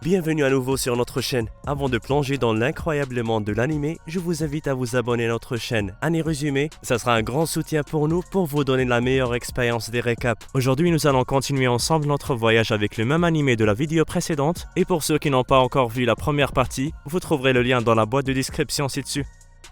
Bienvenue à nouveau sur notre chaîne. Avant de plonger dans l'incroyable monde de l'anime, je vous invite à vous abonner à notre chaîne. Résumé, ça sera un grand soutien pour nous pour vous donner la meilleure expérience des récaps. Aujourd'hui, nous allons continuer ensemble notre voyage avec le même animé de la vidéo précédente. Et pour ceux qui n'ont pas encore vu la première partie, vous trouverez le lien dans la boîte de description ci-dessus.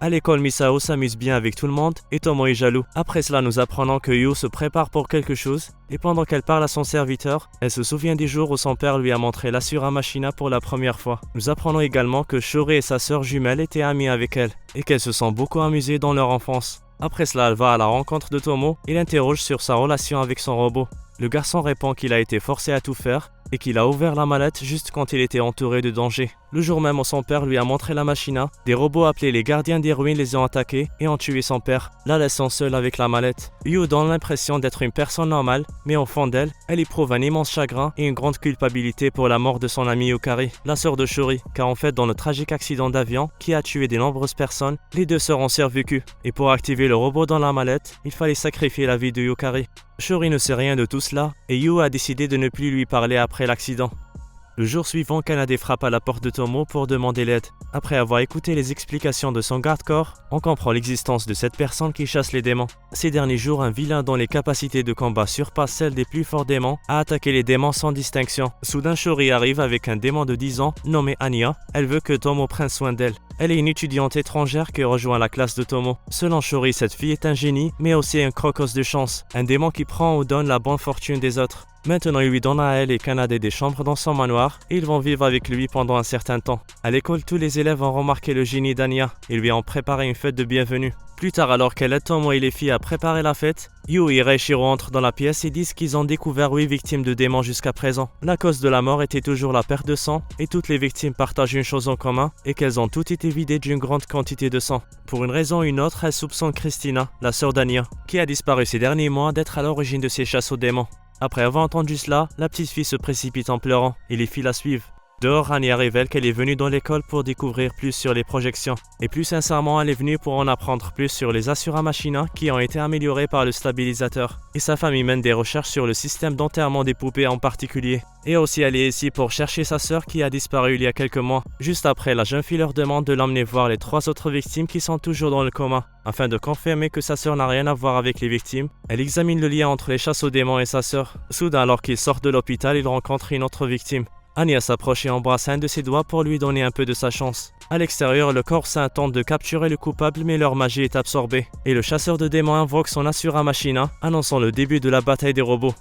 À l'école, Misao s'amuse bien avec tout le monde et Tomo est jaloux. Après cela, nous apprenons que Yu se prépare pour quelque chose et pendant qu'elle parle à son serviteur, elle se souvient des jours où son père lui a montré l'Asura Machina pour la première fois. Nous apprenons également que Shuri et sa sœur jumelle étaient amies avec elle et qu'elles se sont beaucoup amusées dans leur enfance. Après cela, elle va à la rencontre de Tomo et l'interroge sur sa relation avec son robot. Le garçon répond qu'il a été forcé à tout faire et qu'il a ouvert la mallette juste quand il était entouré de danger. Le jour même où son père lui a montré la machina, des robots appelés les gardiens des ruines les ont attaqués et ont tué son père, la laissant seule avec la mallette. Yu donne l'impression d'être une personne normale, mais au fond d'elle, elle éprouve un immense chagrin et une grande culpabilité pour la mort de son amie Yukari, la sœur de Shuri, car en fait dans le tragique accident d'avion qui a tué de nombreuses personnes, les deux sœurs ont survécu, et pour activer le robot dans la mallette, il fallait sacrifier la vie de Yukari. Shuri ne sait rien de tout cela, et Yu a décidé de ne plus lui parler après l'accident. Le jour suivant, Kanade frappe à la porte de Tomo pour demander l'aide. Après avoir écouté les explications de son garde-corps, on comprend l'existence de cette personne qui chasse les démons. Ces derniers jours, un vilain dont les capacités de combat surpassent celles des plus forts démons a attaqué les démons sans distinction. Soudain, Shuri arrive avec un démon de 10 ans nommé Anya. Elle veut que Tomo prenne soin d'elle. Elle est une étudiante étrangère qui rejoint la classe de Tomo. Selon Shuri, cette fille est un génie, mais aussi un crocos de chance, un démon qui prend ou donne la bonne fortune des autres. Maintenant, il lui donne à elle et Kanade des chambres dans son manoir et ils vont vivre avec lui pendant un certain temps. À l'école, tous les élèves ont remarqué le génie d'Anya et lui ont préparé une fête de bienvenue. Plus tard, alors qu'elle aide Tomo et les filles à préparer la fête, Yu et Reichiro entrent dans la pièce et disent qu'ils ont découvert 8 victimes de démons jusqu'à présent. La cause de la mort était toujours la perte de sang et toutes les victimes partagent une chose en commun et qu'elles ont toutes été vidées d'une grande quantité de sang. Pour une raison ou une autre, elles soupçonnent Christina, la sœur d'Anya, qui a disparu ces derniers mois, d'être à l'origine de ces chasses aux démons. Après avoir entendu cela, la petite fille se précipite en pleurant et les filles la suivent. Dehors, Anya révèle qu'elle est venue dans l'école pour découvrir plus sur les projections. Et plus sincèrement, elle est venue pour en apprendre plus sur les Asura Machina qui ont été améliorés par le stabilisateur. Et sa famille mène des recherches sur le système d'enterrement des poupées en particulier. Et aussi elle est ici pour chercher sa sœur qui a disparu il y a quelques mois. Juste après, la jeune fille leur demande de l'emmener voir les 3 autres victimes qui sont toujours dans le coma. Afin de confirmer que sa sœur n'a rien à voir avec les victimes, elle examine le lien entre les chasses aux démons et sa sœur. Soudain, alors qu'ils sortent de l'hôpital, ils rencontrent une autre victime. Anya s'approche et embrasse un de ses doigts pour lui donner un peu de sa chance. À l'extérieur, le corps saint tente de capturer le coupable mais leur magie est absorbée. Et le chasseur de démons invoque son Asura Machina, annonçant le début de la bataille des robots.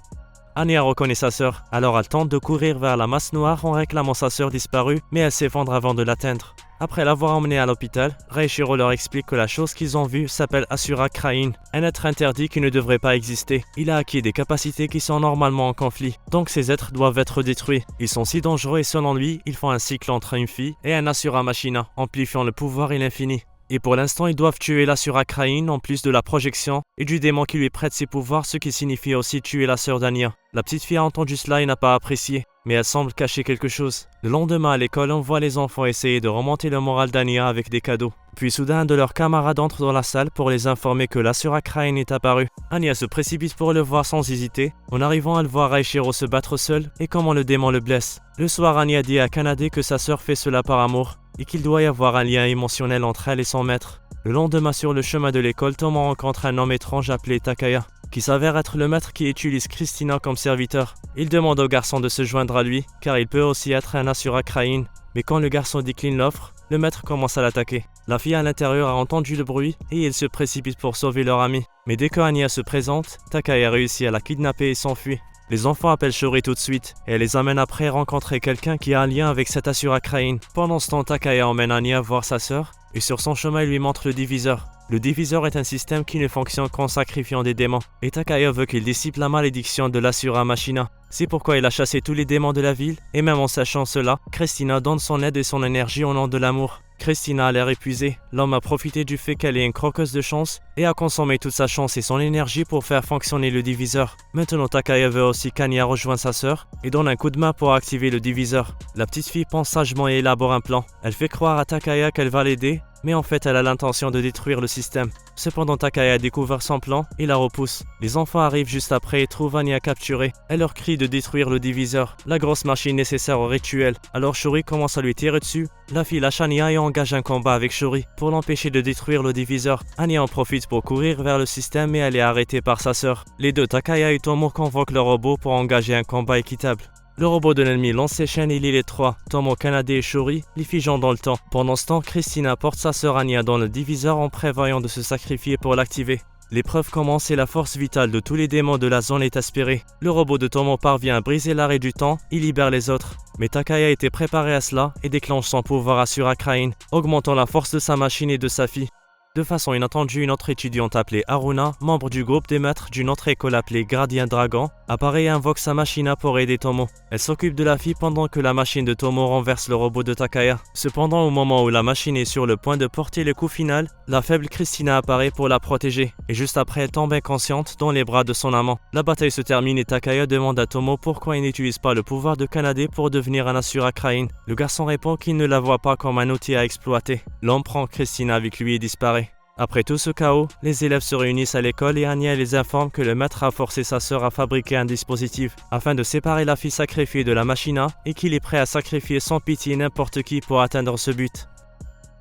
Anya reconnaît sa sœur, alors elle tente de courir vers la masse noire en réclamant sa sœur disparue, mais elle s'effondre avant de l'atteindre. Après l'avoir emmenée à l'hôpital, Reichiro leur explique que la chose qu'ils ont vue s'appelle Asura Krain, un être interdit qui ne devrait pas exister. Il a acquis des capacités qui sont normalement en conflit, donc ces êtres doivent être détruits. Ils sont si dangereux et selon lui, ils font un cycle entre une fille et un Asura Machina, amplifiant le pouvoir et l'infini. Et pour l'instant, ils doivent tuer l'Asura Krain en plus de la projection et du démon qui lui prête ses pouvoirs, ce qui signifie aussi tuer la sœur d'Anya. La petite fille a entendu cela et n'a pas apprécié, mais elle semble cacher quelque chose. Le lendemain à l'école, on voit les enfants essayer de remonter le moral d'Anya avec des cadeaux. Puis soudain, un de leurs camarades entre dans la salle pour les informer que l'Asura Krain est apparu. Anya se précipite pour le voir sans hésiter. En arrivant, elle voit Reichiro se battre seul et comment le démon le blesse. Le soir, Anya dit à Kanade que sa sœur fait cela par amour et qu'il doit y avoir un lien émotionnel entre elle et son maître. Le lendemain, sur le chemin de l'école, Tomo rencontre un homme étrange appelé Takaya, qui s'avère être le maître qui utilise Christina comme serviteur. Il demande au garçon de se joindre à lui, car il peut aussi être un Asura Krain. Mais quand le garçon décline l'offre, le maître commence à l'attaquer. La fille à l'intérieur a entendu le bruit et il se précipite pour sauver leur ami. Mais dès que Anya se présente, Takaya réussit à la kidnapper et s'enfuit. Les enfants appellent Shuri tout de suite et elle les amène après rencontrer quelqu'un qui a un lien avec cette Asura Krain. Pendant ce temps, Takaya emmène Anya voir sa sœur et sur son chemin il lui montre le diviseur. Le diviseur est un système qui ne fonctionne qu'en sacrifiant des démons et Takaya veut qu'il dissipe la malédiction de l'Asura Machina. C'est pourquoi il a chassé tous les démons de la ville et même en sachant cela, Christina donne son aide et son énergie au nom de l'amour. Christina a l'air épuisée. L'homme a profité du fait qu'elle est une croqueuse de chance et a consommé toute sa chance et son énergie pour faire fonctionner le diviseur. Maintenant, Takaya veut aussi qu'Anya rejoigne sa sœur et donne un coup de main pour activer le diviseur. La petite fille pense sagement et élabore un plan. Elle fait croire à Takaya qu'elle va l'aider mais en fait elle a l'intention de détruire le système. Cependant Takaya a découvert son plan et la repousse. Les enfants arrivent juste après et trouvent Anya capturée. Elle leur crie de détruire le diviseur, la grosse machine nécessaire au rituel. Alors Shuri commence à lui tirer dessus. La fille lâche Anya et engage un combat avec Shuri pour l'empêcher de détruire le diviseur. Anya en profite pour courir vers le système mais elle est arrêtée par sa sœur. Les deux, Takaya et Tomo, convoquent le robot pour engager un combat équitable. Le robot de l'ennemi lance ses chaînes et lie les trois, Tomo, Kanade et Shuri, les figeant dans le temps. Pendant ce temps, Christina porte sa sœur Anya dans le diviseur en prévoyant de se sacrifier pour l'activer. L'épreuve commence et la force vitale de tous les démons de la zone est aspirée. Le robot de Tomo parvient à briser l'arrêt du temps et libère les autres. Mais Takaya était préparé à cela et déclenche son pouvoir à Surakrain, augmentant la force de sa machine et de sa fille. De façon inattendue, une autre étudiante appelée Haruna, membre du groupe des maîtres d'une autre école appelée Gradien Dragon, apparaît et invoque sa machina pour aider Tomo. Elle s'occupe de la fille pendant que la machine de Tomo renverse le robot de Takaya. Cependant, au moment où la machine est sur le point de porter le coup final, la faible Christina apparaît pour la protéger, et juste après elle tombe inconsciente dans les bras de son amant. La bataille se termine et Takaya demande à Tomo pourquoi il n'utilise pas le pouvoir de Kanade pour devenir un Asura Krain. Le garçon répond qu'il ne la voit pas comme un outil à exploiter. L'homme prend Christina avec lui et disparaît. Après tout ce chaos, les élèves se réunissent à l'école et Anya les informe que le maître a forcé sa sœur à fabriquer un dispositif afin de séparer la fille sacrifiée de la machina et qu'il est prêt à sacrifier sans pitié n'importe qui pour atteindre ce but.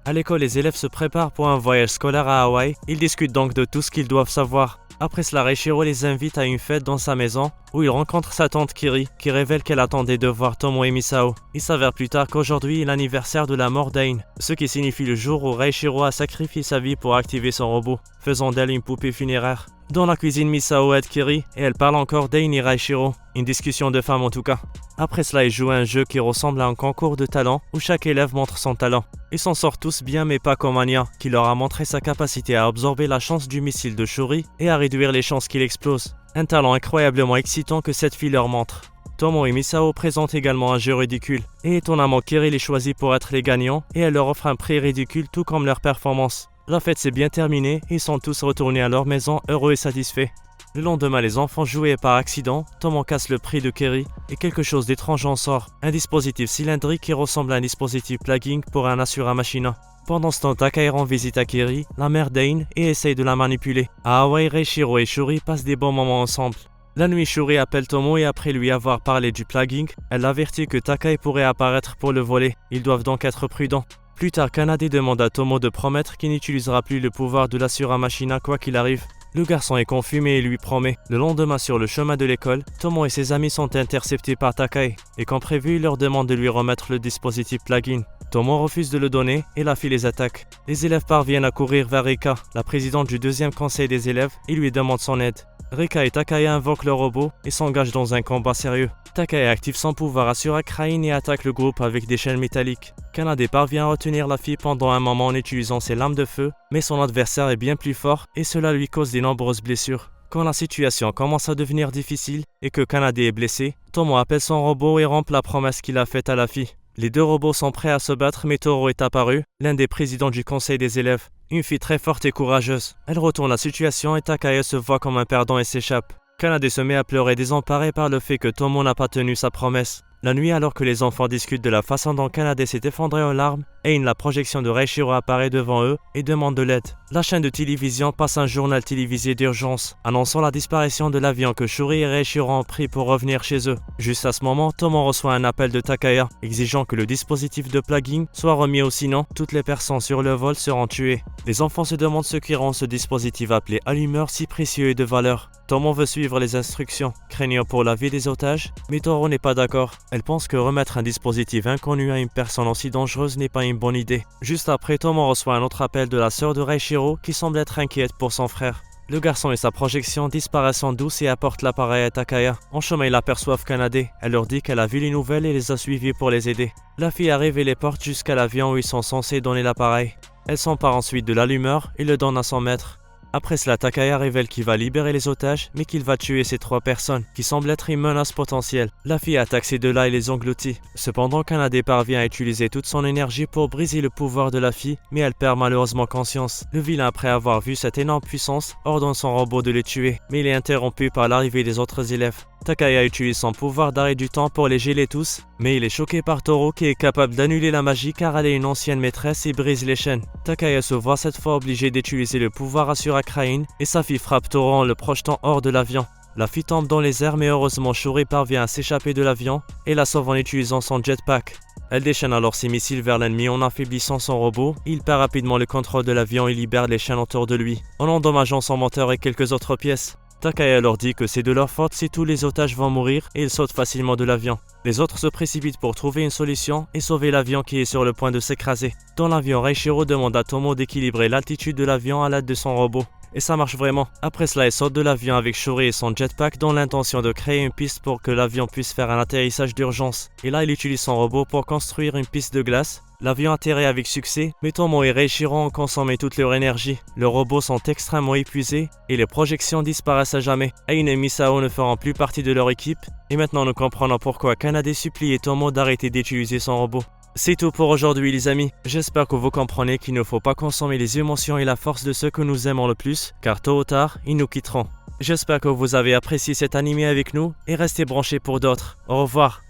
À l'école, les élèves se préparent pour un voyage scolaire à Hawaï. Ils discutent donc de tout ce qu'ils doivent savoir. Après cela, Reichiro les invite à une fête dans sa maison où il rencontre sa tante Kiri qui révèle qu'elle attendait de voir Tomo et Misao. Il s'avère plus tard qu'aujourd'hui est l'anniversaire de la mort d'Ain, ce qui signifie le jour où Reichiro a sacrifié sa vie pour activer son robot, faisant d'elle une poupée funéraire. Dans la cuisine, Misao aide Kiri et elle parle encore d'Ain et Reichiro, une discussion de femmes en tout cas. Après cela, ils jouent à un jeu qui ressemble à un concours de talent où chaque élève montre son talent. Ils s'en sortent tous bien mais pas comme Anya, qui leur a montré sa capacité à absorber la chance du missile de Shuri et à réduire les chances qu'il explose. Un talent incroyablement excitant que cette fille leur montre. Tomo et Misao présentent également un jeu ridicule, et étonnamment Kiri les choisit pour être les gagnants et elle leur offre un prix ridicule tout comme leur performance. La fête s'est bien terminée et ils sont tous retournés à leur maison heureux et satisfaits. Le lendemain, les enfants jouaient par accident, Tomo casse le prix de Kiri et quelque chose d'étrange en sort, un dispositif cylindrique qui ressemble à un dispositif plugging pour un Asura Machina. Pendant ce temps, Takaya rend visite à Kiri, la mère d'Ain, et essaye de la manipuler. À Hawaï, Reichiro et Shuri passent des bons moments ensemble. La nuit, Shuri appelle Tomo et après lui avoir parlé du plugging, elle l'avertit que Takaya pourrait apparaître pour le voler. Ils doivent donc être prudents. Plus tard, Kanade demande à Tomo de promettre qu'il n'utilisera plus le pouvoir de l'Asura Machina quoi qu'il arrive. Le garçon est confus mais il lui promet. Le lendemain, sur le chemin de l'école, Tomo et ses amis sont interceptés par Takaya et comme prévu, il leur demande de lui remettre le dispositif plugin. Tomo refuse de le donner et la fille les attaque. Les élèves parviennent à courir vers Rika, la présidente du deuxième conseil des élèves, et lui demande son aide. Rika et Takaya invoquent le robot et s'engagent dans un combat sérieux. Takaya active son pouvoir à Surakrain et attaque le groupe avec des chaînes métalliques. Kanade parvient à retenir la fille pendant un moment en utilisant ses lames de feu, mais son adversaire est bien plus fort et cela lui cause de nombreuses blessures. Quand la situation commence à devenir difficile et que Kanade est blessé, Tomo appelle son robot et rompt la promesse qu'il a faite à la fille. Les deux robots sont prêts à se battre mais Toro est apparu, l'un des présidents du conseil des élèves. Une fille très forte et courageuse. Elle retourne la situation et Takaya se voit comme un perdant et s'échappe. Kanade se met à pleurer désemparé par le fait que Tomo n'a pas tenu sa promesse. La nuit, alors que les enfants discutent de la façon dont Kanade s'est effondré en larmes, la projection de Reichiro apparaît devant eux et demande de l'aide. La chaîne de télévision passe un journal télévisé d'urgence, annonçant la disparition de l'avion que Shuri et Reichiro ont pris pour revenir chez eux. Juste à ce moment, Tomo reçoit un appel de Takaya, exigeant que le dispositif de plugging soit remis ou sinon, toutes les personnes sur le vol seront tuées. Les enfants se demandent ce qui rend ce dispositif appelé allumeur si précieux et de valeur. Tomo veut suivre les instructions, craignant pour la vie des otages, mais Toro n'est pas d'accord. Elle pense que remettre un dispositif inconnu à une personne aussi dangereuse n'est pas une bonne idée. Juste après, Tomo reçoit un autre appel de la sœur de Reichiro qui semble être inquiète pour son frère. Le garçon et sa projection disparaissent en douce et apportent l'appareil à Takaya. En chemin, ils aperçoivent Kanade. Elle leur dit qu'elle a vu les nouvelles et les a suivis pour les aider. La fille arrive et les porte jusqu'à l'avion où ils sont censés donner l'appareil. Elle s'empare ensuite de l'allumeur et le donne à son maître. Après cela, Takaya révèle qu'il va libérer les otages, mais qu'il va tuer ces 3 personnes, qui semblent être une menace potentielle. La fille attaque ces 2-là et les engloutit. Cependant, Kanade parvient à utiliser toute son énergie pour briser le pouvoir de la fille, mais elle perd malheureusement conscience. Le vilain, après avoir vu cette énorme puissance, ordonne son robot de les tuer, mais il est interrompu par l'arrivée des autres élèves. Takaya utilise son pouvoir d'arrêt du temps pour les geler tous, mais il est choqué par Toro qui est capable d'annuler la magie car elle est une ancienne maîtresse et brise les chaînes. Takaya se voit cette fois obligé d'utiliser le pouvoir Asura Krain et sa fille frappe Toro en le projetant hors de l'avion. La fille tombe dans les airs mais heureusement Shuri parvient à s'échapper de l'avion et la sauve en utilisant son jetpack. Elle déchaîne alors ses missiles vers l'ennemi en affaiblissant son robot. Il perd rapidement le contrôle de l'avion et libère les chaînes autour de lui, en endommageant son moteur et quelques autres pièces. Takaya leur dit que c'est de leur faute si tous les otages vont mourir et ils sautent facilement de l'avion. Les autres se précipitent pour trouver une solution et sauver l'avion qui est sur le point de s'écraser. Dans l'avion, Reichiro demande à Tomo d'équilibrer l'altitude de l'avion à l'aide de son robot. Et ça marche vraiment. Après cela, il saute de l'avion avec Shuri et son jetpack dans l'intention de créer une piste pour que l'avion puisse faire un atterrissage d'urgence. Et là, il utilise son robot pour construire une piste de glace. L'avion atterrit avec succès, mais Tomo et Reichiro ont consommé toute leur énergie. Leurs robots sont extrêmement épuisés et les projections disparaissent à jamais. Aine et Misao ne feront plus partie de leur équipe. Et maintenant nous comprenons pourquoi Kanade supplie Tomo d'arrêter d'utiliser son robot. C'est tout pour aujourd'hui les amis. J'espère que vous comprenez qu'il ne faut pas consommer les émotions et la force de ceux que nous aimons le plus, car tôt ou tard, ils nous quitteront. J'espère que vous avez apprécié cet animé avec nous et restez branchés pour d'autres. Au revoir.